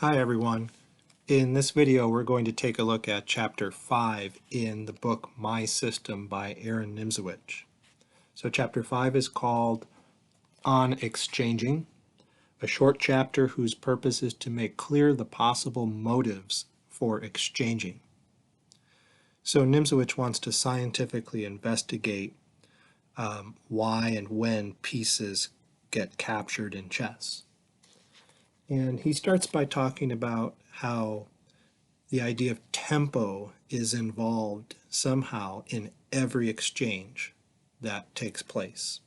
Hi everyone. In this video we're going to take a look at Chapter 5 in the book My System by Aaron Nimzowitsch. So Chapter 5 is called On Exchanging, a short chapter whose purpose is to make clear the possible motives for exchanging. So Nimzowitsch wants to scientifically investigate why and when pieces get captured in chess. And he starts by talking about how the idea of tempo is involved somehow in every exchange that takes place.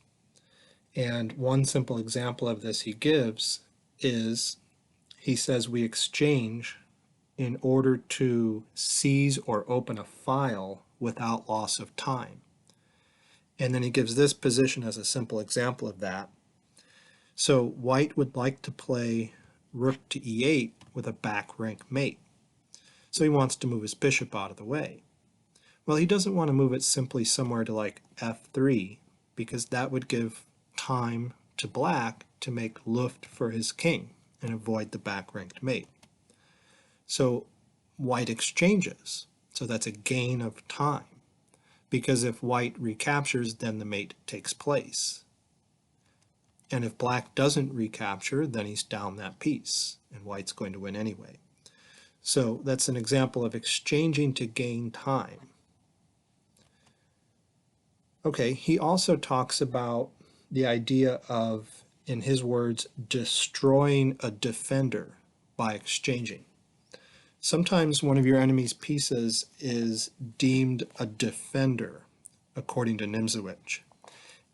And one simple example of this he gives is he says we exchange in order to seize or open a file without loss of time. And then he gives this position as a simple example of that. So white would like to play rook to e8 with a back rank mate. So he wants to move his bishop out of the way. Well, he doesn't want to move it simply somewhere to like f3 because that would give time to black to make luft for his king and avoid the back-ranked mate. So white exchanges. So that's a gain of time because if white recaptures, then the mate takes place. And if black doesn't recapture, then he's down that piece and white's going to win anyway. So that's an example of exchanging to gain time. Okay, he also talks about the idea of, in his words, destroying a defender by exchanging. Sometimes one of your enemy's pieces is deemed a defender, according to Nimzowitsch.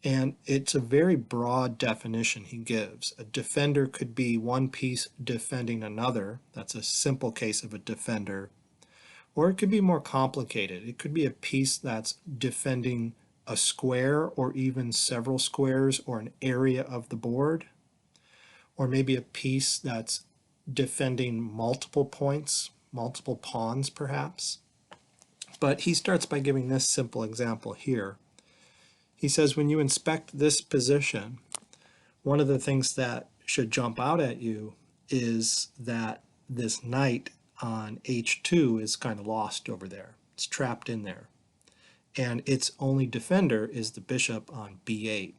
And it's a very broad definition he gives. A defender could be one piece defending another. That's a simple case of a defender. Or it could be more complicated. It could be a piece that's defending a square or even several squares or an area of the board. Or maybe a piece that's defending multiple points, multiple pawns perhaps. But he starts by giving this simple example here. He says when you inspect this position, one of the things that should jump out at you is that this knight on h2 is kind of lost over there. It's trapped in there. And its only defender is the bishop on b8.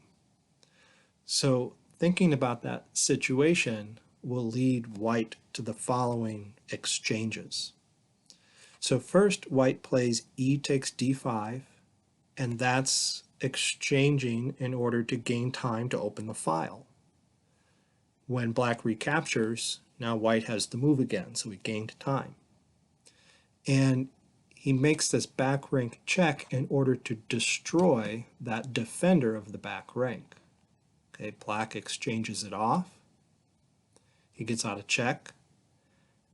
So thinking about that situation will lead white to the following exchanges. So first white plays e takes d5, and that's exchanging in order to gain time to open the file. When black recaptures, now white has the move again, so he gained time. And he makes this back rank check in order to destroy that defender of the back rank. Okay, black exchanges it off. He gets out of check.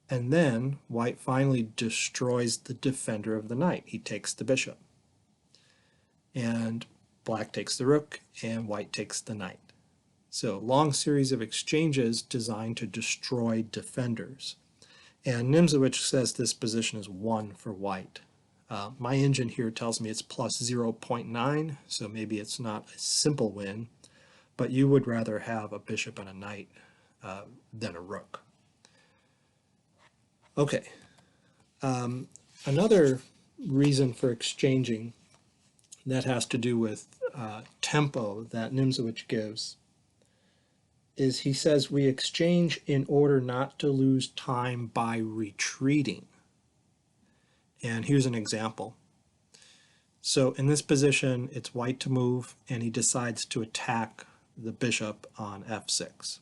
And then white finally destroys the defender of the knight. He takes the bishop. And black takes the rook, and white takes the knight. So long series of exchanges designed to destroy defenders. And Nimzowitsch says this position is 1 for white. My engine here tells me it's plus 0.9, so maybe it's not a simple win, but you would rather have a bishop and a knight than a rook. Okay, another reason for exchanging that has to do with tempo that Nimzowitsch gives is he says we exchange in order not to lose time by retreating. And here's an example. So in this position, it's white to move, and he decides to attack the bishop on f6.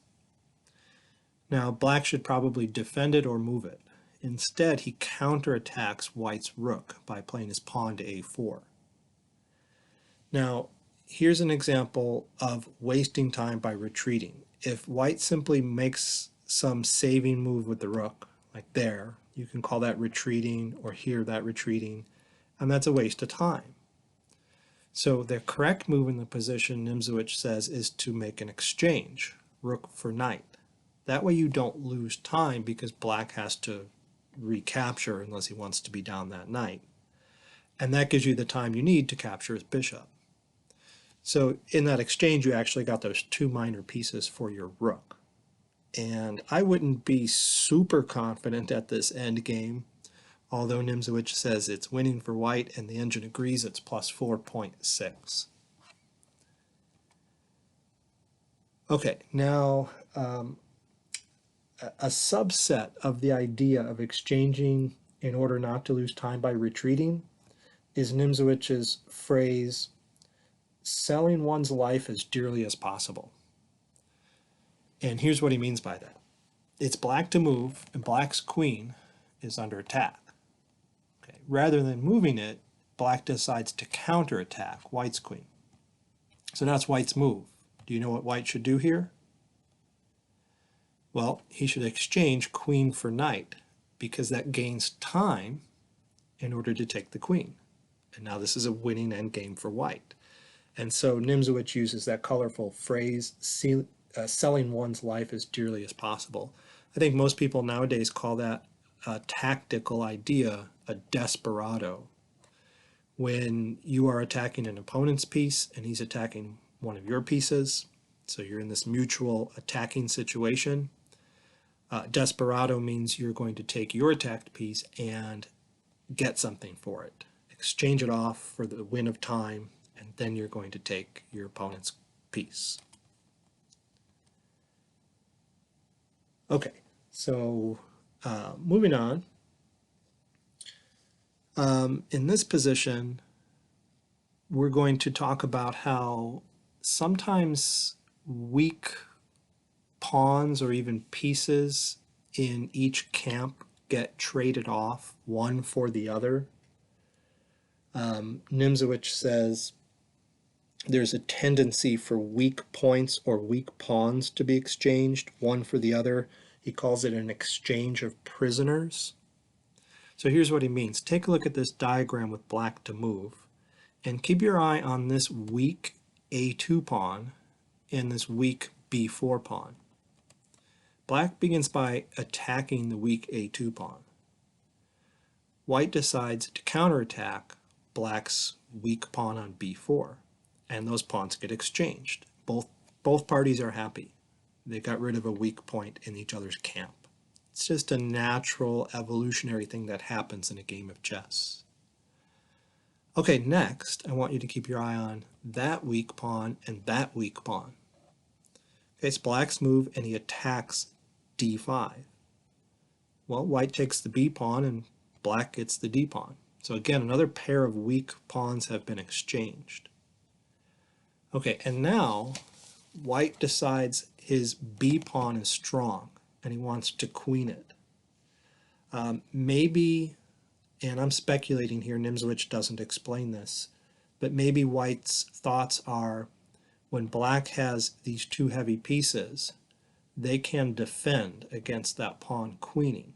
Now, black should probably defend it or move it. Instead, he counterattacks white's rook by playing his pawn to a4. Now, here's an example of wasting time by retreating. If white simply makes some saving move with the rook, like there, you can call that retreating, or here that retreating, and that's a waste of time. So the correct move in the position, Nimzowitsch says, is to make an exchange, rook for knight. That way you don't lose time because black has to recapture unless he wants to be down that knight. And that gives you the time you need to capture his bishop. So in that exchange, you actually got those two minor pieces for your rook. And I wouldn't be super confident at this end game, although Nimzowitsch says it's winning for white and the engine agrees it's plus 4.6. Okay, now a subset of the idea of exchanging in order not to lose time by retreating is Nimzowicz's phrase, selling one's life as dearly as possible. And here's what he means by that. It's black to move, and black's queen is under attack. Okay. Rather than moving it, black decides to counterattack white's queen. So now it's white's move. Do you know what white should do here? Well, he should exchange queen for knight, because that gains time in order to take the queen. And now this is a winning endgame for white. And so Nimzowitsch uses that colorful phrase, selling one's life as dearly as possible. I think most people nowadays call that a tactical idea, a desperado. When you are attacking an opponent's piece and he's attacking one of your pieces, so you're in this mutual attacking situation, desperado means you're going to take your attacked piece and get something for it. Exchange it off for the win of time, and then you're going to take your opponent's piece. Okay, so moving on. In this position, we're going to talk about how sometimes weak pawns or even pieces in each camp get traded off one for the other. Nimzowitsch says there's a tendency for weak points or weak pawns to be exchanged one for the other. He calls it an exchange of prisoners. So here's what he means. Take a look at this diagram with black to move, and keep your eye on this weak A2 pawn and this weak B4 pawn. Black begins by attacking the weak A2 pawn. White decides to counterattack black's weak pawn on B4, and those pawns get exchanged. Both parties are happy. They got rid of a weak point in each other's camp. It's just a natural evolutionary thing that happens in a game of chess. Okay, next, I want you to keep your eye on that weak pawn and that weak pawn. Okay, it's black's move, and he attacks D5. Well, white takes the B pawn, and black gets the D pawn. So again, another pair of weak pawns have been exchanged. Okay, and now white decides his B pawn is strong, and he wants to queen it. Maybe, and I'm speculating here, Nimzowitsch doesn't explain this, but maybe white's thoughts are, when black has these two heavy pieces, they can defend against that pawn queening.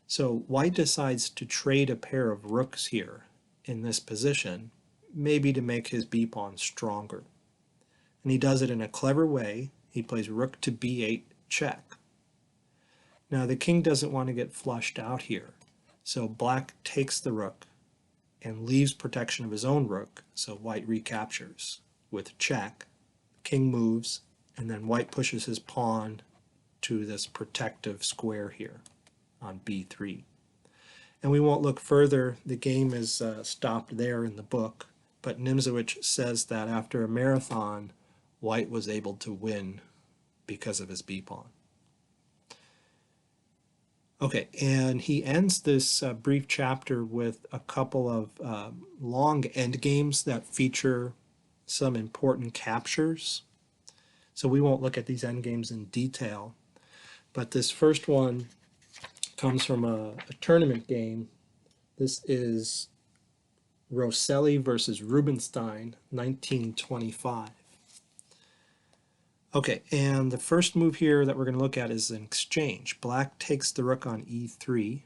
So white decides to trade a pair of rooks here in this position, maybe to make his B pawn stronger. And he does it in a clever way. He plays rook to B8 check. Now the king doesn't want to get flushed out here, so black takes the rook and leaves protection of his own rook, so white recaptures with check. King moves, and then white pushes his pawn to this protective square here on B3. And we won't look further. The game is stopped there in the book, but Nimzowitsch says that after a marathon, white was able to win because of his B pawn. Okay, and he ends this brief chapter with a couple of long endgames that feature some important captures. So we won't look at these endgames in detail, but this first one comes from a tournament game. This is Rosselli versus Rubinstein, 1925. Okay, and the first move here that we're going to look at is an exchange. Black takes the rook on E3,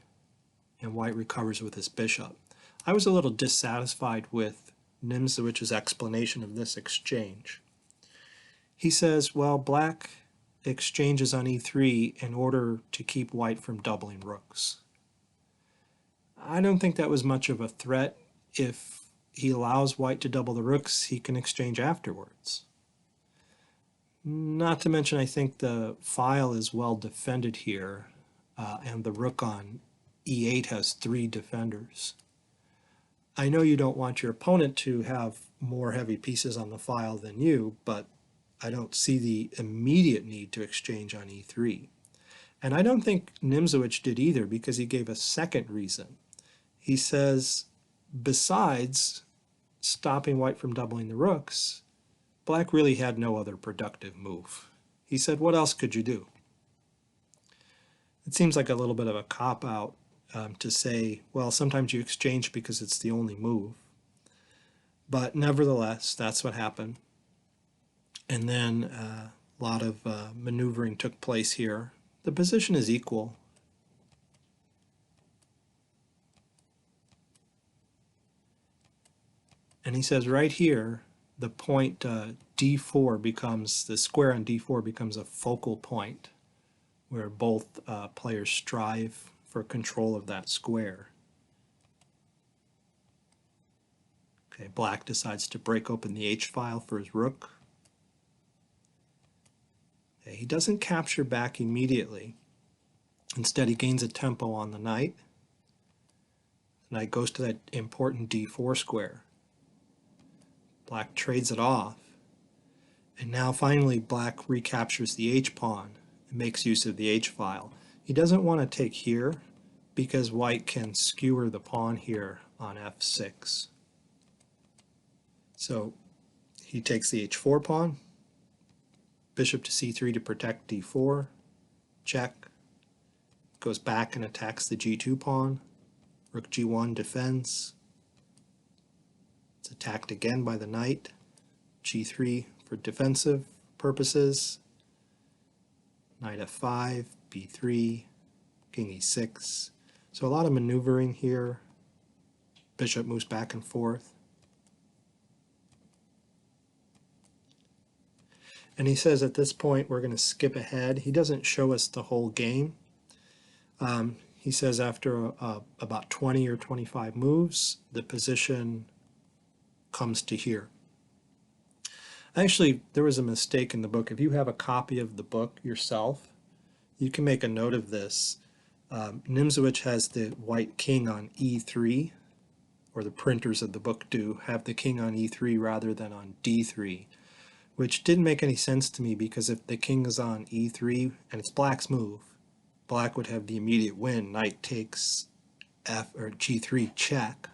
and white recovers with his bishop. I was a little dissatisfied with Nimzowicz's explanation of this exchange. He says, well, black exchanges on E3 in order to keep white from doubling rooks. I don't think that was much of a threat. If he allows white to double the rooks, he can exchange afterwards. Not to mention, I think the file is well defended here, and the rook on e8 has 3 defenders. I know you don't want your opponent to have more heavy pieces on the file than you, but I don't see the immediate need to exchange on e3. And I don't think Nimzowitsch did either, because he gave a second reason. He says, besides stopping white from doubling the rooks, black really had no other productive move. He said, what else could you do? It seems like a little bit of a cop-out to say, well, sometimes you exchange because it's the only move. But nevertheless, that's what happened. And then a lot of maneuvering took place here. The position is equal. And he says right here, the point d4 becomes, the square on d4 becomes a focal point where both players strive for control of that square. Okay, black decides to break open the H file for his rook. Okay, he doesn't capture back immediately. Instead, he gains a tempo on the knight. The knight goes to that important d4 square. Black trades it off. And now finally black recaptures the H pawn and makes use of the H file. He doesn't want to take here because white can skewer the pawn here on f6. So he takes the h4 pawn, bishop to c3 to protect d4, check, goes back and attacks the g2 pawn, rook g1 defends, it's attacked again by the knight, g3 for defensive purposes, knight f5, b3, king e6. So a lot of maneuvering here. Bishop moves back and forth. And he says at this point we're going to skip ahead. He doesn't show us the whole game. He says after about 20 or 25 moves, the position comes to here. Actually, there was a mistake in the book. If you have a copy of the book yourself, you can make a note of this. Nimzowitsch has the white king on e3, or the printers of the book do, have the king on e3 rather than on d3, which didn't make any sense to me, because if the king is on e3 and it's black's move, black would have the immediate win. Knight takes f or g3 check,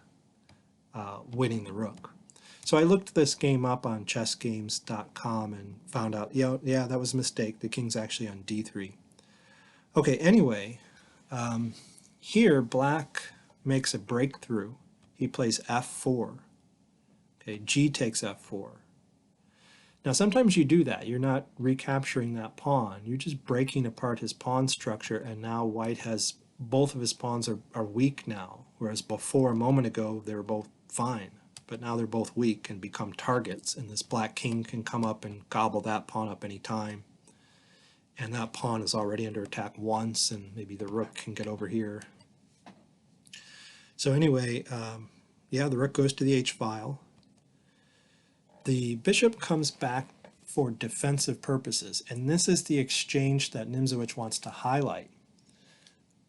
winning the rook. So I looked this game up on chessgames.com and found out, yeah, that was a mistake. The king's actually on d3. Okay, anyway, here black makes a breakthrough. He plays f4. Okay, g takes f4. Now sometimes you do that. You're not recapturing that pawn. You're just breaking apart his pawn structure, and now white has, both of his pawns are weak now, whereas before, a moment ago, they were both fine. But now they're both weak and become targets, and this black king can come up and gobble that pawn up any time. And that pawn is already under attack once, and maybe the rook can get over here. So anyway, yeah, the rook goes to the H file. The bishop comes back for defensive purposes, and this is the exchange that Nimzowitsch wants to highlight.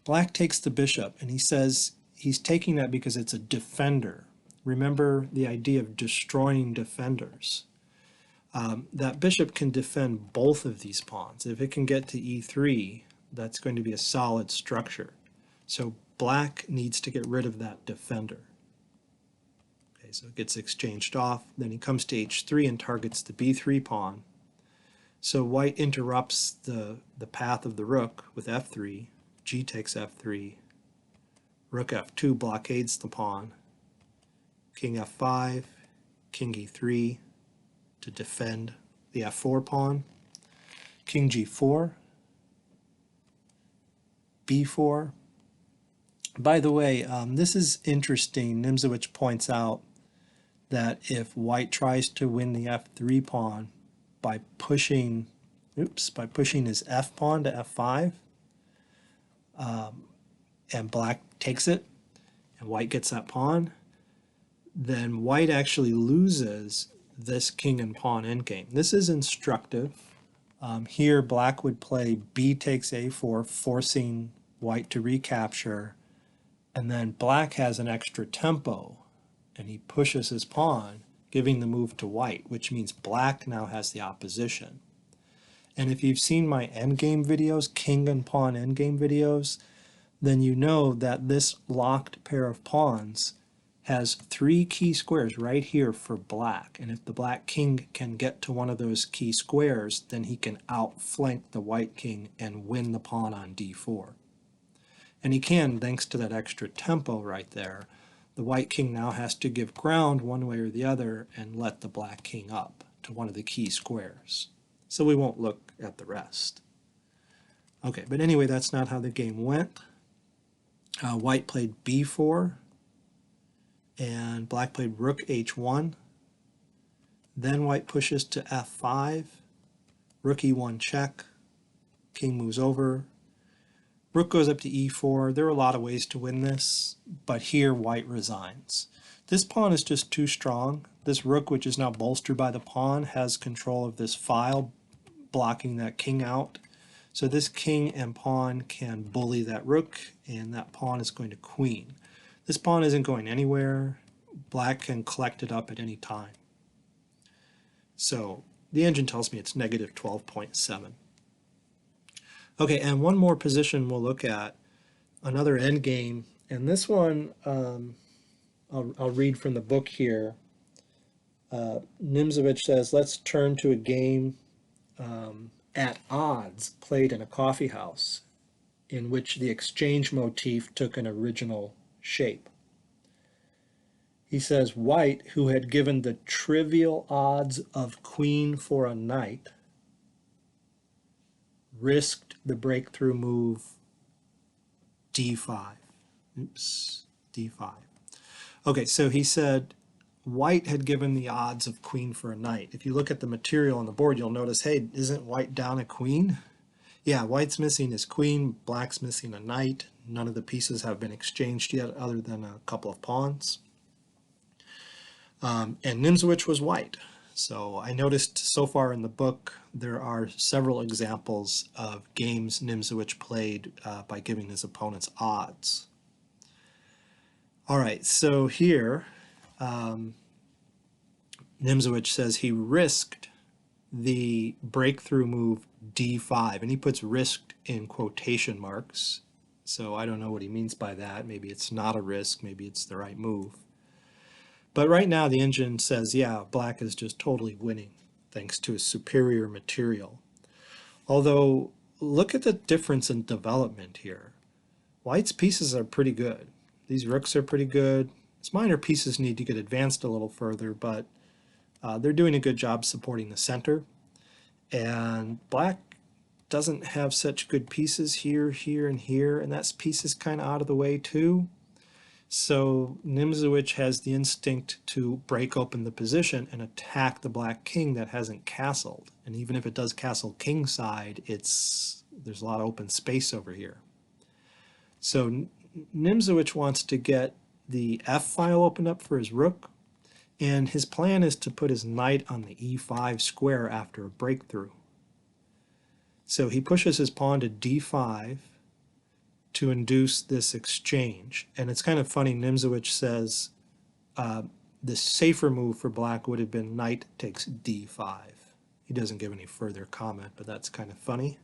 Black takes the bishop, and he says he's taking that because it's a defender. Remember the idea of destroying defenders. That bishop can defend both of these pawns. If it can get to e3, that's going to be a solid structure. So black needs to get rid of that defender. Okay, so it gets exchanged off. Then he comes to h3 and targets the b3 pawn. So white interrupts the path of the rook with f3. G takes f3. Rook f2 blockades the pawn. King f5, king e3 to defend the f4 pawn. King g4, b4. By the way, this is interesting. Nimzowitsch points out that if white tries to win the f3 pawn by pushing his f pawn to f5, and black takes it, and white gets that pawn, then white actually loses this king and pawn endgame. This is instructive. Here, black would play b takes a4, forcing white to recapture, and then black has an extra tempo, and he pushes his pawn, giving the move to white, which means black now has the opposition. And if you've seen my endgame videos, king and pawn endgame videos, then you know that this locked pair of pawns has 3 key squares right here for black. And if the black king can get to one of those key squares, then he can outflank the white king and win the pawn on d4. And he can, thanks to that extra tempo right there. The white king now has to give ground one way or the other and let the black king up to one of the key squares. So we won't look at the rest. Okay, but anyway, that's not how the game went. White played b4, and black played rook h1. Then white pushes to f5, rook e1 check, king moves over, rook goes up to e4. There are a lot of ways to win this, but here white resigns. This pawn is just too strong. This rook, which is now bolstered by the pawn, has control of this file, blocking that king out. So this king and pawn can bully that rook, and that pawn is going to queen. This pawn isn't going anywhere. Black can collect it up at any time. So the engine tells me it's negative 12.7. Okay, and one more position we'll look at, another endgame, and this one I'll read from the book here. Nimzowitsch says, let's turn to a game at odds played in a coffee house in which the exchange motif took an original shape. He says, white, who had given the trivial odds of queen for a knight, risked the breakthrough move d5. Oops, d5. Okay, so he said white had given the odds of queen for a knight. If you look at the material on the board, you'll notice, hey, isn't white down a queen? Yeah, white's missing his queen, black's missing a knight. None of the pieces have been exchanged yet other than a couple of pawns. And Nimzowitsch was white. So I noticed so far in the book there are several examples of games Nimzowitsch played by giving his opponents odds. All right, so here Nimzowitsch says he risked the breakthrough move d5, and he puts risked in quotation marks. So I don't know what he means by that. Maybe it's not a risk, maybe it's the right move. But right now the engine says, yeah, black is just totally winning thanks to his superior material. Although, look at the difference in development here. White's pieces are pretty good. These rooks are pretty good. His minor pieces need to get advanced a little further, but they're doing a good job supporting the center. And black doesn't have such good pieces here, here, and here, and that piece is kind of out of the way too. So Nimzowitsch has the instinct to break open the position and attack the black king that hasn't castled. And even if it does castle kingside, there's a lot of open space over here. So Nimzowitsch wants to get the F file opened up for his rook, and his plan is to put his knight on the E5 square after a breakthrough. So he pushes his pawn to D5 to induce this exchange. And it's kind of funny, Nimzowitsch says the safer move for black would have been knight takes D5. He doesn't give any further comment, but that's kind of funny.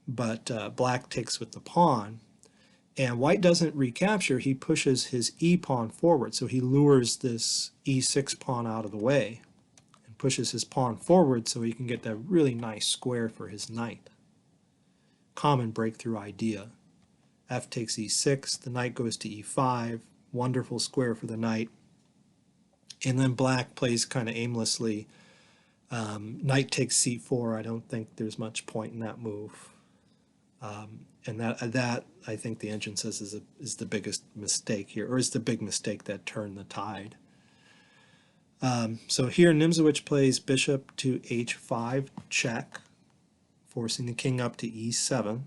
But black takes with the pawn, and white doesn't recapture. He pushes his E pawn forward, so he lures this E6 pawn out of the way and pushes his pawn forward so he can get that really nice square for his knight. Common breakthrough idea. F takes E6, the knight goes to E5, wonderful square for the knight. And then black plays kind of aimlessly. Knight takes C4. I don't think there's much point in that move. And that I think the engine says is the biggest mistake here, or is the big mistake that turned the tide. So here Nimzowitsch plays bishop to H5 check, forcing the king up to E7.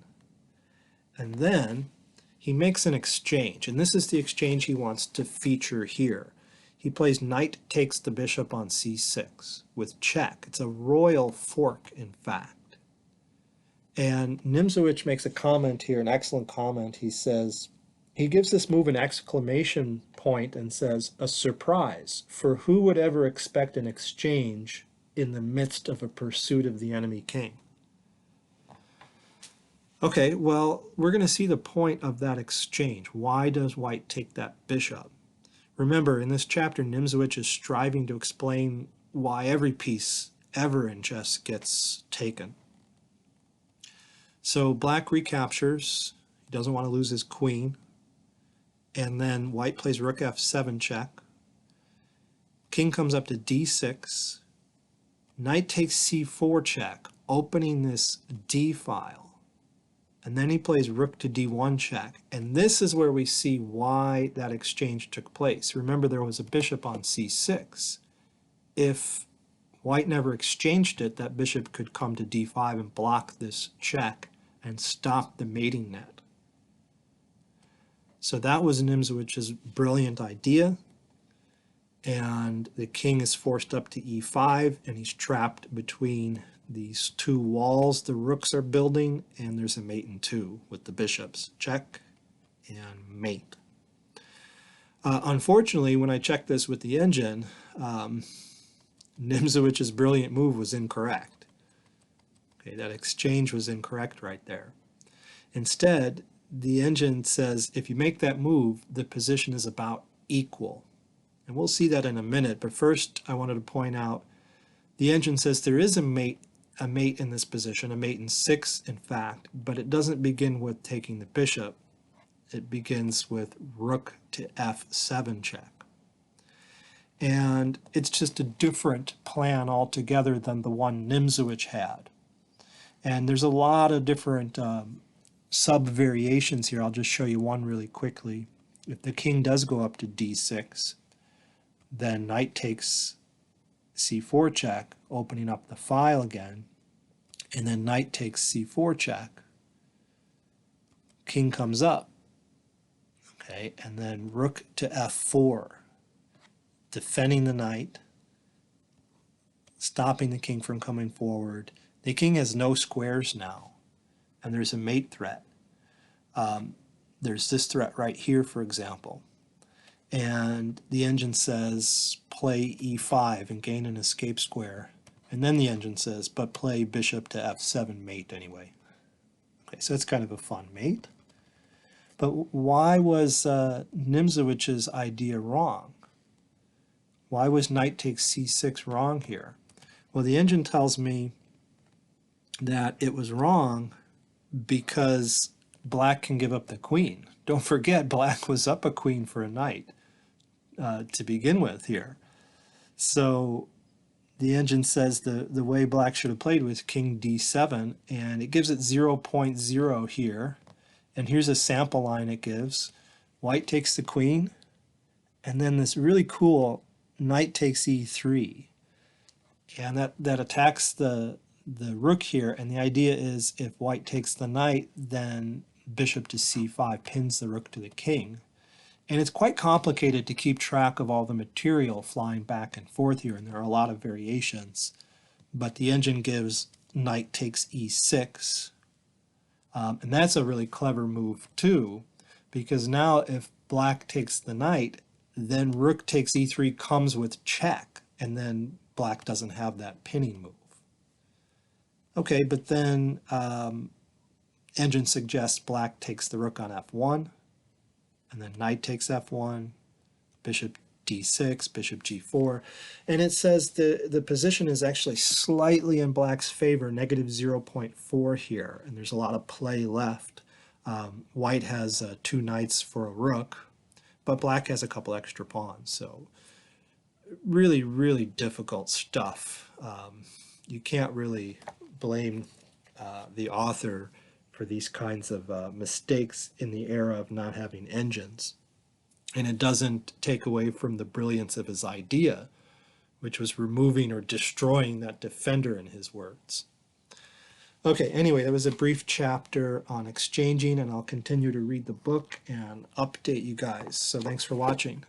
And then he makes an exchange, and this is the exchange he wants to feature here. He plays knight takes the bishop on C6 with check. It's a royal fork, in fact. And Nimzowitsch makes a comment here, an excellent comment. He says, he gives this move an exclamation point and says, a surprise, for who would ever expect an exchange in the midst of a pursuit of the enemy king? Okay, well, we're going to see the point of that exchange. Why does white take that bishop? Remember, in this chapter, Nimzowitsch is striving to explain why every piece ever in chess gets taken. So black recaptures, he doesn't want to lose his queen, and then white plays rook f7 check. King comes up to d6, knight takes c4 check, opening this d file. And then he plays rook to d1 check. And this is where we see why that exchange took place. Remember, there was a bishop on c6. If white never exchanged it, that bishop could come to d5 and block this check and stop the mating net. So that was Nimzowicz's brilliant idea. And the king is forced up to e5, and he's trapped between these two walls the rooks are building, and there's a mate in two with the bishops. Check and mate. Unfortunately, when I checked this with the engine, Nimzowicz's brilliant move was incorrect. Okay, that exchange was incorrect right there. Instead, the engine says if you make that move, the position is about equal. And we'll see that in a minute, but first I wanted to point out the engine says there is a mate in this position, a mate in 6 in fact, but it doesn't begin with taking the bishop. It begins with rook to f7 check. And it's just a different plan altogether than the one Nimzowitsch had. And there's a lot of different sub-variations here. I'll just show you one really quickly. If the king does go up to d6, then knight takes c4 check, opening up the file again, and then knight takes c4 check. King comes up, okay, and then rook to f4, defending the knight, stopping the king from coming forward. The king has no squares now, and there's a mate threat. There's this threat right here, for example. And the engine says play e5 and gain an escape square. And then the engine says, but play bishop to f7 mate anyway. Okay, so it's kind of a fun mate. But why was Nimzowicz's idea wrong? Why was knight takes c6 wrong here? Well, the engine tells me that it was wrong because black can give up the queen. Don't forget, black was up a queen for a knight to begin with here. So the engine says the way black should have played was king d7, and it gives it 0.0 here. And here's a sample line it gives. White takes the queen, and then this really cool knight takes e3. And that attacks the rook here, and the idea is if white takes the knight, then bishop to c5 pins the rook to the king. And it's quite complicated to keep track of all the material flying back and forth here, and there are a lot of variations. But the engine gives knight takes e6, and that's a really clever move too, because now if black takes the knight, then rook takes e3 comes with check, and then black doesn't have that pinning move. Okay, but then engine suggests black takes the rook on f1, and then knight takes f1, bishop d6, bishop g4, and it says the position is actually slightly in black's favor, negative 0.4 here, and there's a lot of play left. White has 2 knights for a rook, but black has a couple extra pawns, so really, really difficult stuff. You can't really blame the author for these kinds of mistakes in the era of not having engines. And it doesn't take away from the brilliance of his idea, which was removing or destroying that defender, in his words. Okay, anyway, that was a brief chapter on exchanging, and I'll continue to read the book and update you guys. So thanks for watching.